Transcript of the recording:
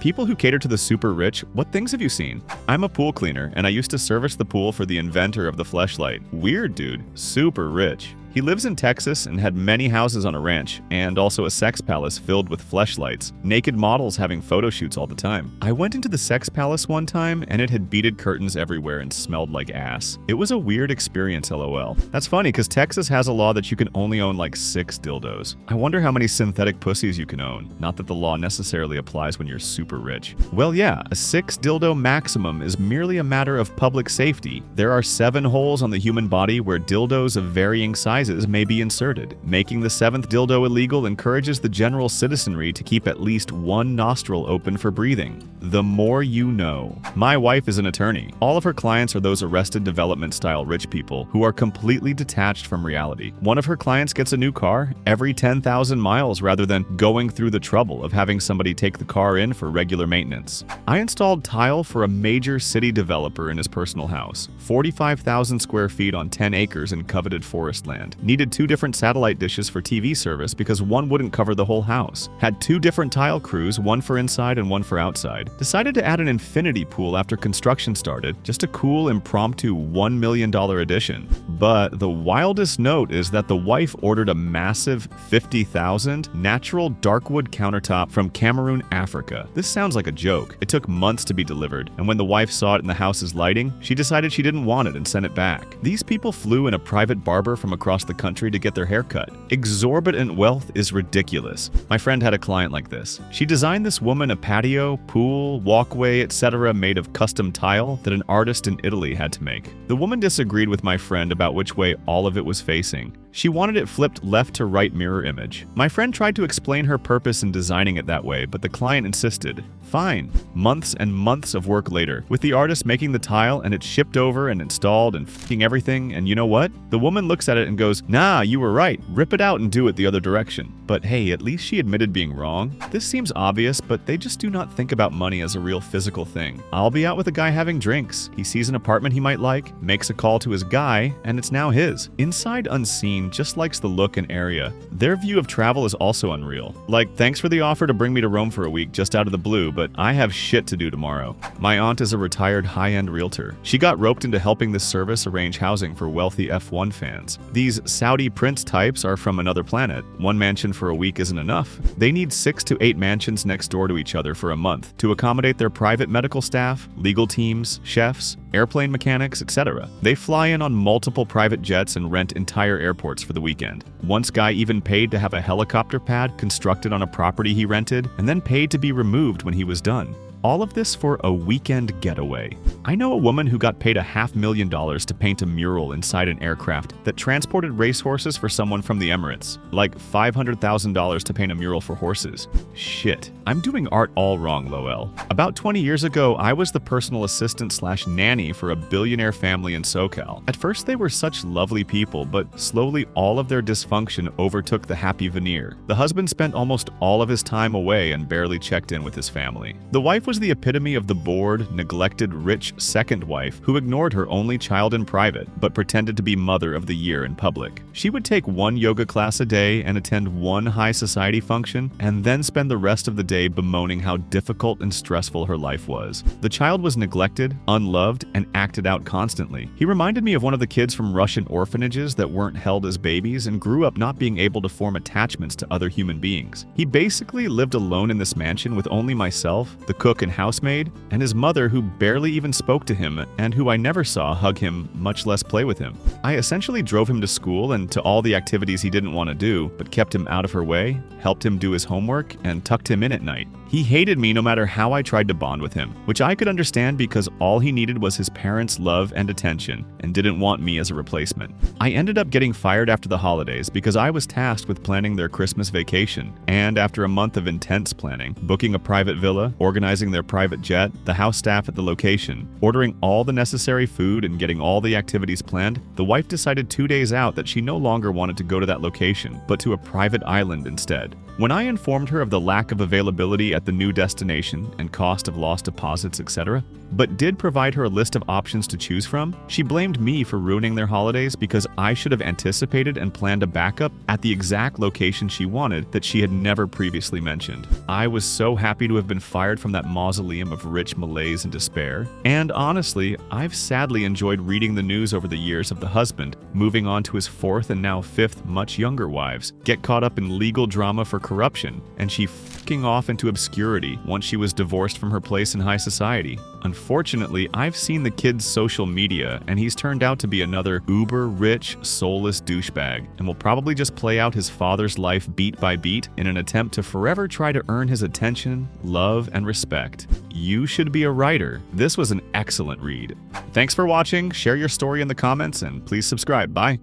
People who cater to the super rich, what things have you seen? I'm a pool cleaner, and I used to service the pool for the inventor of the fleshlight. Weird dude. Super rich. He lives in Texas and had many houses on a ranch, and also a sex palace filled with fleshlights, naked models having photo shoots all the time. I went into the sex palace one time, and it had beaded curtains everywhere and smelled like ass. It was a weird experience, lol. That's funny, because Texas has a law that you can only own like 6 dildos. I wonder how many synthetic pussies you can own. Not that the law necessarily applies when you're super rich. Well, yeah, a 6 dildo maximum is merely a matter of public safety. There are 7 holes on the human body where dildos of varying sizes may be inserted. Making the 7th dildo illegal encourages the general citizenry to keep at least one nostril open for breathing. The more you know. My wife is an attorney. All of her clients are those Arrested Development style rich people who are completely detached from reality. One of her clients gets a new car every 10,000 miles rather than going through the trouble of having somebody take the car in for regular maintenance. I installed tile for a major city developer in his personal house. 45,000 square feet on 10 acres in coveted forest land. Needed 2 different satellite dishes for TV service because one wouldn't cover the whole house. Had 2 different tile crews, one for inside and one for outside. Decided to add an infinity pool after construction started, just a cool impromptu $1 million addition. But the wildest note is that the wife ordered a massive 50,000 natural darkwood countertop from Cameroon, Africa. This sounds like a joke. It took months to be delivered, and when the wife saw it in the house's lighting, she decided she didn't want it and sent it back. These people flew in a private barber from across the country to get their hair cut. Exorbitant wealth is ridiculous. My friend had a client like this. She designed this woman a patio, pool, walkway, etc. made of custom tile that an artist in Italy had to make. The woman disagreed with my friend about which way all of it was facing. She wanted it flipped left to right mirror image. My friend tried to explain her purpose in designing it that way, but the client insisted. Fine. Months and months of work later, with the artist making the tile and it's shipped over and installed and f***ing everything, and you know what? The woman looks at it and goes, "Nah, you were right. Rip it out and do it the other direction." But hey, at least she admitted being wrong. This seems obvious, but they just do not think about money as a real physical thing. I'll be out with a guy having drinks. He sees an apartment he might like, makes a call to his guy, and it's now his. Inside Unseen just likes the look and area. Their view of travel is also unreal. Like, thanks for the offer to bring me to Rome for a week just out of the blue, but I have shit to do tomorrow. My aunt is a retired high-end realtor. She got roped into helping this service arrange housing for wealthy F1 fans. These Saudi prince types are from another planet. One mansion for a week isn't enough. They need 6 to 8 mansions next door to each other for a month to accommodate their private medical staff, legal teams, chefs, airplane mechanics, etc. They fly in on multiple private jets and rent entire airports for the weekend. One guy even paid to have a helicopter pad constructed on a property he rented and then paid to be removed when he was done. All of this for a weekend getaway. I know a woman who got paid $500,000 to paint a mural inside an aircraft that transported racehorses for someone from the Emirates. Like $500,000 to paint a mural for horses. Shit. I'm doing art all wrong, lol. About 20 years ago, I was the personal assistant / nanny for a billionaire family in SoCal. At first, they were such lovely people, but slowly all of their dysfunction overtook the happy veneer. The husband spent almost all of his time away and barely checked in with his family. The wife was the epitome of the bored, neglected, rich second wife who ignored her only child in private, but pretended to be mother of the year in public. She would take 1 yoga class a day and attend 1 high society function, and then spend the rest of the day bemoaning how difficult and stressful her life was. The child was neglected, unloved, and acted out constantly. He reminded me of one of the kids from Russian orphanages that weren't held as babies and grew up not being able to form attachments to other human beings. He basically lived alone in this mansion with only myself, the cook and housemaid, and his mother, who barely even spoke to him and who I never saw hug him, much less play with him. I essentially drove him to school and to all the activities he didn't want to do, but kept him out of her way, helped him do his homework, and tucked him in at night. He hated me no matter how I tried to bond with him, which I could understand because all he needed was his parents' love and attention, and didn't want me as a replacement. I ended up getting fired after the holidays because I was tasked with planning their Christmas vacation, and after a month of intense planning, booking a private villa, organizing their private jet, the house staff at the location, ordering all the necessary food and getting all the activities planned, the wife decided 2 days out that she no longer wanted to go to that location, but to a private island instead. When I informed her of the lack of availability at the new destination and cost of lost deposits, etc., but did provide her a list of options to choose from, she blamed me for ruining their holidays because I should have anticipated and planned a backup at the exact location she wanted that she had never previously mentioned. I was so happy to have been fired from that mausoleum of rich malaise and despair. And honestly, I've sadly enjoyed reading the news over the years of the husband moving on to his fourth and now fifth much younger wives, get caught up in legal drama for corruption, and she f***ing off into obscurity once she was divorced from her place in high society. Unfortunately, I've seen the kid's social media, and he's turned out to be another uber-rich, soulless douchebag, and will probably just play out his father's life beat by beat in an attempt to forever try to earn his attention, love, and respect. You should be a writer. This was an excellent read. Thanks for watching, share your story in the comments, and please subscribe. Bye.